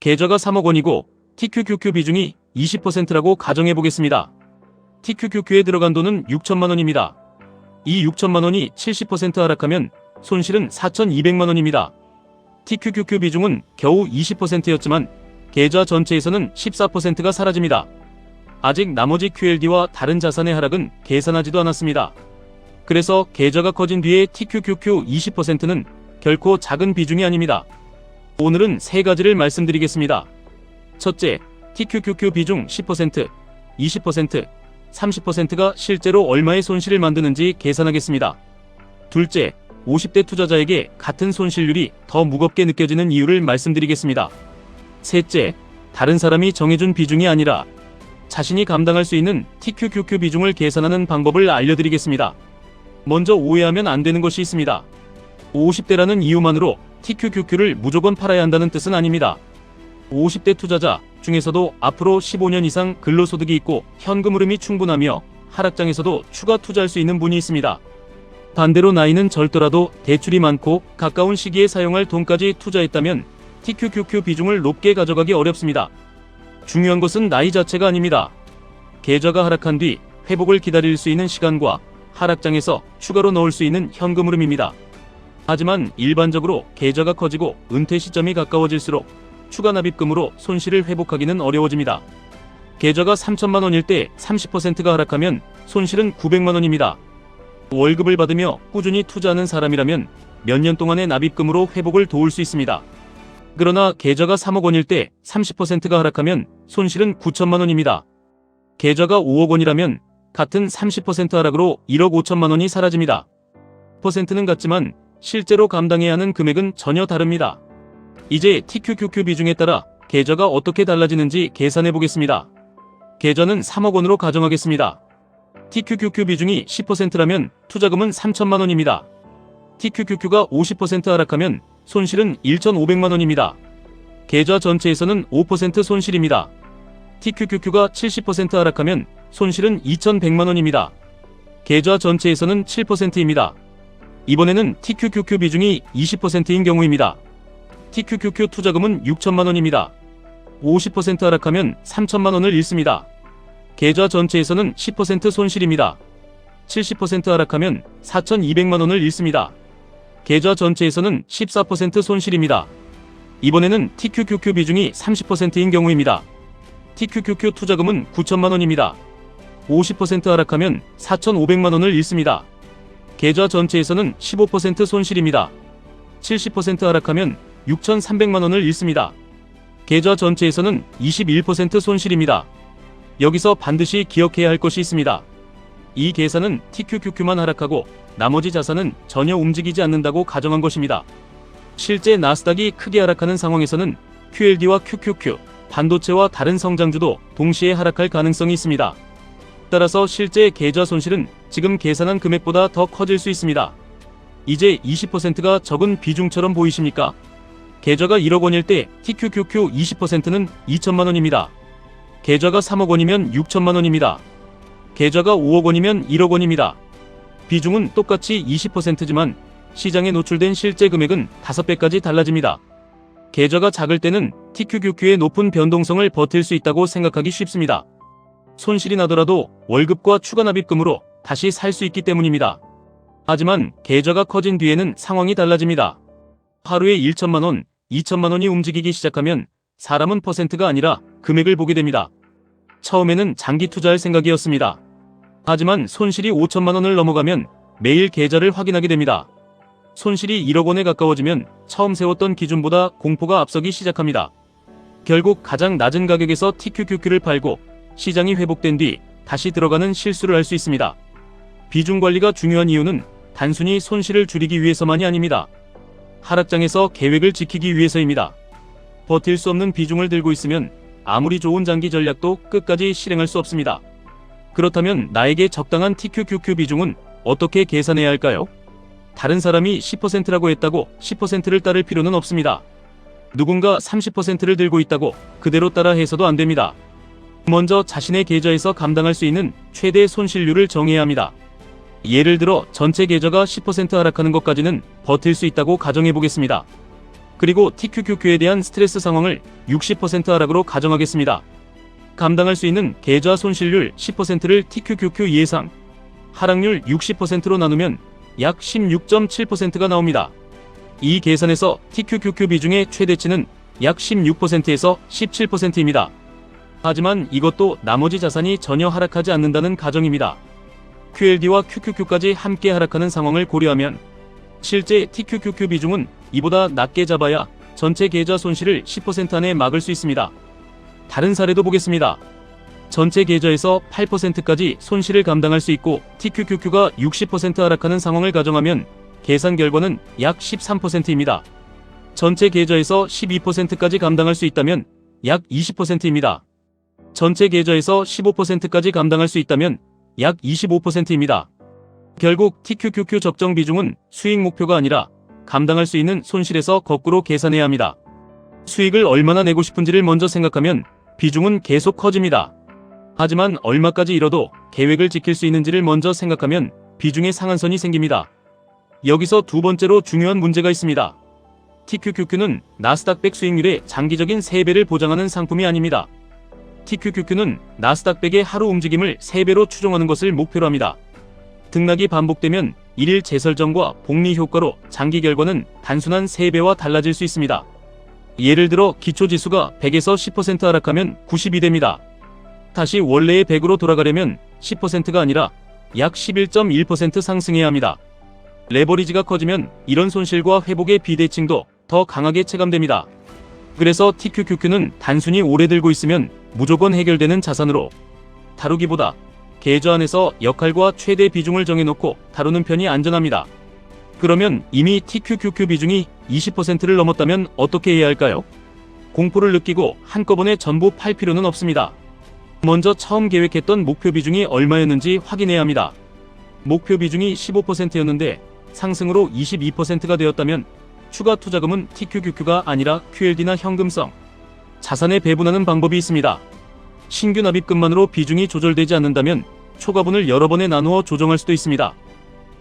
계좌가 3억 원이고 TQQQ 비중이 20%라고 가정해 보겠습니다. TQQQ에 들어간 돈은 6천만 원입니다. 이 6천만 원이 70% 하락하면 손실은 4,200만 원입니다. TQQQ 비중은 겨우 20%였지만 계좌 전체에서는 14%가 사라집니다. 아직 나머지 QLD와 다른 자산의 하락은 계산하지도 않았습니다. 그래서 계좌가 커진 뒤에 TQQQ 20%는 결코 작은 비중이 아닙니다. 오늘은 세 가지를 말씀드리겠습니다. 첫째, TQQQ 비중 10%, 20%, 30%가 실제로 얼마의 손실을 만드는지 계산하겠습니다. 둘째, 50대 투자자에게 같은 손실률이 더 무겁게 느껴지는 이유를 말씀드리겠습니다. 셋째, 다른 사람이 정해준 비중이 아니라 자신이 감당할 수 있는 TQQQ 비중을 계산하는 방법을 알려드리겠습니다. 먼저 오해하면 안 되는 것이 있습니다. 50대라는 이유만으로 TQQQ를 무조건 팔아야 한다는 뜻은 아닙니다. 50대 투자자 중에서도 앞으로 15년 이상 근로소득이 있고 현금 흐름이 충분하며 하락장에서도 추가 투자할 수 있는 분이 있습니다. 반대로 나이는 젊더라도 대출이 많고 가까운 시기에 사용할 돈까지 투자했다면 TQQQ 비중을 높게 가져가기 어렵습니다. 중요한 것은 나이 자체가 아닙니다. 계좌가 하락한 뒤 회복을 기다릴 수 있는 시간과 하락장에서 추가로 넣을 수 있는 현금 흐름입니다. 하지만 일반적으로 계좌가 커지고 은퇴 시점이 가까워질수록 추가 납입금으로 손실을 회복하기는 어려워집니다. 계좌가 3천만 원일 때 30%가 하락하면 손실은 900만 원입니다. 월급을 받으며 꾸준히 투자하는 사람이라면 몇 년 동안의 납입금으로 회복을 도울 수 있습니다. 그러나 계좌가 3억 원일 때 30%가 하락하면 손실은 9천만 원입니다. 계좌가 5억 원이라면 같은 30% 하락으로 1억 5천만 원이 사라집니다. 퍼센트는 같지만 실제로 감당해야 하는 금액은 전혀 다릅니다. 이제 TQQQ 비중에 따라 계좌가 어떻게 달라지는지 계산해 보겠습니다. 계좌는 3억 원으로 가정하겠습니다. TQQQ 비중이 10%라면 투자금은 3천만 원입니다. TQQQ가 50% 하락하면 손실은 1,500만 원입니다. 계좌 전체에서는 5% 손실입니다. TQQQ가 70% 하락하면 손실은 2,100만 원입니다. 계좌 전체에서는 7%입니다. 이번에는 TQQQ 비중이 20%인 경우입니다. TQQQ 투자금은 6천만 원입니다. 50% 하락하면 3천만 원을 잃습니다. 계좌 전체에서는 10% 손실입니다. 70% 하락하면 4,200만 원을 잃습니다. 계좌 전체에서는 14% 손실입니다. 이번에는 TQQQ 비중이 30%인 경우입니다. TQQQ 투자금은 9천만 원입니다. 50% 하락하면 4,500만 원을 잃습니다. 계좌 전체에서는 15% 손실입니다. 70% 하락하면 6,300만 원을 잃습니다. 계좌 전체에서는 21% 손실입니다. 여기서 반드시 기억해야 할 것이 있습니다. 이 계산은 TQQQ만 하락하고 나머지 자산은 전혀 움직이지 않는다고 가정한 것입니다. 실제 나스닥이 크게 하락하는 상황에서는 QLD와 QQQ, 반도체와 다른 성장주도 동시에 하락할 가능성이 있습니다. 따라서 실제 계좌 손실은 지금 계산한 금액보다 더 커질 수 있습니다. 이제 20%가 적은 비중처럼 보이십니까? 계좌가 1억 원일 때 TQQQ 20%는 2천만 원입니다. 계좌가 3억 원이면 6천만 원입니다. 계좌가 5억 원이면 1억 원입니다. 비중은 똑같이 20%지만 시장에 노출된 실제 금액은 5배까지 달라집니다. 계좌가 작을 때는 TQQQ의 높은 변동성을 버틸 수 있다고 생각하기 쉽습니다. 손실이 나더라도 월급과 추가 납입금으로 다시 살 수 있기 때문입니다. 하지만 계좌가 커진 뒤에는 상황이 달라집니다. 하루에 1천만 원, 2천만 원이 움직이기 시작하면 사람은 퍼센트가 아니라 금액을 보게 됩니다. 처음에는 장기 투자할 생각이었습니다. 하지만 손실이 5천만 원을 넘어가면 매일 계좌를 확인하게 됩니다. 손실이 1억 원에 가까워지면 처음 세웠던 기준보다 공포가 앞서기 시작합니다. 결국 가장 낮은 가격에서 TQQQ를 팔고 시장이 회복된 뒤 다시 들어가는 실수를 할 수 있습니다. 비중 관리가 중요한 이유는 단순히 손실을 줄이기 위해서만이 아닙니다. 하락장에서 계획을 지키기 위해서입니다. 버틸 수 없는 비중을 들고 있으면 아무리 좋은 장기 전략도 끝까지 실행할 수 없습니다. 그렇다면 나에게 적당한 TQQQ 비중은 어떻게 계산해야 할까요? 다른 사람이 10%라고 했다고 10%를 따를 필요는 없습니다. 누군가 30%를 들고 있다고 그대로 따라 해서도 안 됩니다. 먼저 자신의 계좌에서 감당할 수 있는 최대 손실률을 정해야 합니다. 예를 들어 전체 계좌가 10% 하락하는 것까지는 버틸 수 있다고 가정해 보겠습니다. 그리고 TQQQ에 대한 스트레스 상황을 60% 하락으로 가정하겠습니다. 감당할 수 있는 계좌 손실률 10%를 TQQQ 예상, 하락률 60%로 나누면 약 16.7%가 나옵니다. 이 계산에서 TQQQ 비중의 최대치는 약 16%에서 17%입니다. 하지만 이것도 나머지 자산이 전혀 하락하지 않는다는 가정입니다. QLD와 QQQ까지 함께 하락하는 상황을 고려하면 실제 TQQQ 비중은 이보다 낮게 잡아야 전체 계좌 손실을 10% 안에 막을 수 있습니다. 다른 사례도 보겠습니다. 전체 계좌에서 8%까지 손실을 감당할 수 있고 TQQQ가 60% 하락하는 상황을 가정하면 계산 결과는 약 13%입니다. 전체 계좌에서 12%까지 감당할 수 있다면 약 20%입니다. 전체 계좌에서 15%까지 감당할 수 있다면 약 25%입니다. 결국 TQQQ 적정 비중은 수익 목표가 아니라 감당할 수 있는 손실에서 거꾸로 계산해야 합니다. 수익을 얼마나 내고 싶은지를 먼저 생각하면 비중은 계속 커집니다. 하지만 얼마까지 잃어도 계획을 지킬 수 있는지를 먼저 생각하면 비중의 상한선이 생깁니다. 여기서 두 번째로 중요한 문제가 있습니다. TQQQ는 나스닥 100 수익률의 장기적인 3배를 보장하는 상품이 아닙니다. TQQQ는 나스닥 100의 하루 움직임을 3배로 추종하는 것을 목표로 합니다. 등락이 반복되면 일일 재설정과 복리 효과로 장기 결과는 단순한 3배와 달라질 수 있습니다. 예를 들어 기초지수가 100에서 10% 하락하면 90이 됩니다. 다시 원래의 100으로 돌아가려면 10%가 아니라 약 11.1% 상승해야 합니다. 레버리지가 커지면 이런 손실과 회복의 비대칭도 더 강하게 체감됩니다. 그래서 TQQQ는 단순히 오래 들고 있으면 무조건 해결되는 자산으로 다루기보다 계좌 안에서 역할과 최대 비중을 정해놓고 다루는 편이 안전합니다. 그러면 이미 TQQQ 비중이 20%를 넘었다면 어떻게 해야 할까요? 공포를 느끼고 한꺼번에 전부 팔 필요는 없습니다. 먼저 처음 계획했던 목표 비중이 얼마였는지 확인해야 합니다. 목표 비중이 15%였는데 상승으로 22%가 되었다면 추가 투자금은 TQQQ가 아니라 QLD나 현금성 자산에 배분하는 방법이 있습니다. 신규 납입금만으로 비중이 조절되지 않는다면 초과분을 여러 번에 나누어 조정할 수도 있습니다.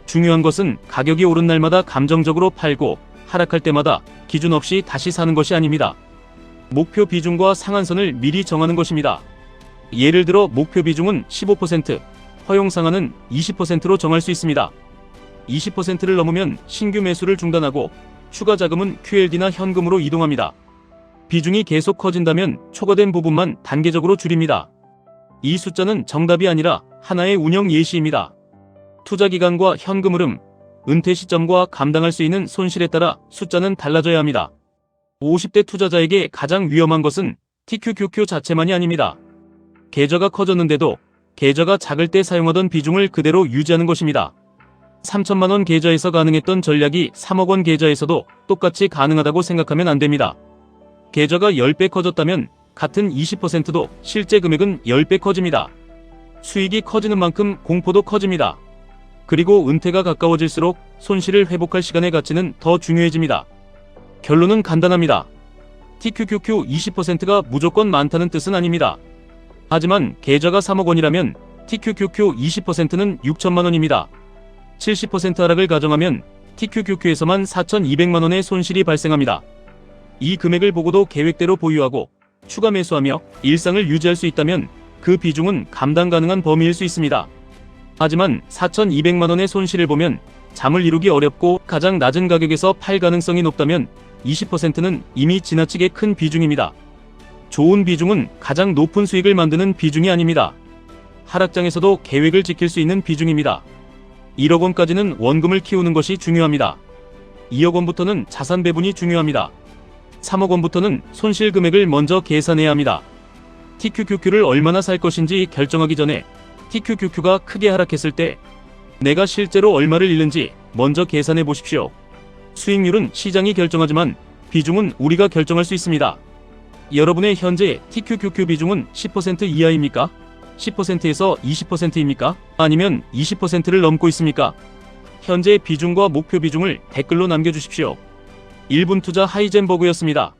중요한 것은 가격이 오른 날마다 감정적으로 팔고 하락할 때마다 기준 없이 다시 사는 것이 아닙니다. 목표 비중과 상한선을 미리 정하는 것입니다. 예를 들어 목표 비중은 15%, 허용 상한은 20%로 정할 수 있습니다. 20%를 넘으면 신규 매수를 중단하고 추가 자금은 QLD나 현금으로 이동합니다. 비중이 계속 커진다면 초과된 부분만 단계적으로 줄입니다. 이 숫자는 정답이 아니라 하나의 운영 예시입니다. 투자 기간과 현금 흐름, 은퇴 시점과 감당할 수 있는 손실에 따라 숫자는 달라져야 합니다. 50대 투자자에게 가장 위험한 것은 TQQQ 자체만이 아닙니다. 계좌가 커졌는데도 계좌가 작을 때 사용하던 비중을 그대로 유지하는 것입니다. 3천만 원 계좌에서 가능했던 전략이 3억 원 계좌에서도 똑같이 가능하다고 생각하면 안 됩니다. 계좌가 10배 커졌다면 같은 20%도 실제 금액은 10배 커집니다. 수익이 커지는 만큼 공포도 커집니다. 그리고 은퇴가 가까워질수록 손실을 회복할 시간의 가치는 더 중요해집니다. 결론은 간단합니다. TQQQ 20%가 무조건 많다는 뜻은 아닙니다. 하지만 계좌가 3억 원이라면 TQQQ 20%는 6천만 원입니다. 70% 하락을 가정하면 TQQQ에서만 4,200만 원의 손실이 발생합니다. 이 금액을 보고도 계획대로 보유하고 추가 매수하며 일상을 유지할 수 있다면 그 비중은 감당 가능한 범위일 수 있습니다. 하지만 4,200만 원의 손실을 보면 잠을 이루기 어렵고 가장 낮은 가격에서 팔 가능성이 높다면 20%는 이미 지나치게 큰 비중입니다. 좋은 비중은 가장 높은 수익을 만드는 비중이 아닙니다. 하락장에서도 계획을 지킬 수 있는 비중입니다. 1억 원까지는 원금을 키우는 것이 중요합니다. 2억 원부터는 자산 배분이 중요합니다. 3억 원부터는 손실 금액을 먼저 계산해야 합니다. TQQQ를 얼마나 살 것인지 결정하기 전에 TQQQ가 크게 하락했을 때 내가 실제로 얼마를 잃는지 먼저 계산해 보십시오. 수익률은 시장이 결정하지만 비중은 우리가 결정할 수 있습니다. 여러분의 현재 TQQQ 비중은 10% 이하입니까? 10%에서 20%입니까? 아니면 20%를 넘고 있습니까? 현재 비중과 목표 비중을 댓글로 남겨주십시오. 1분 투자 하이젠버그였습니다.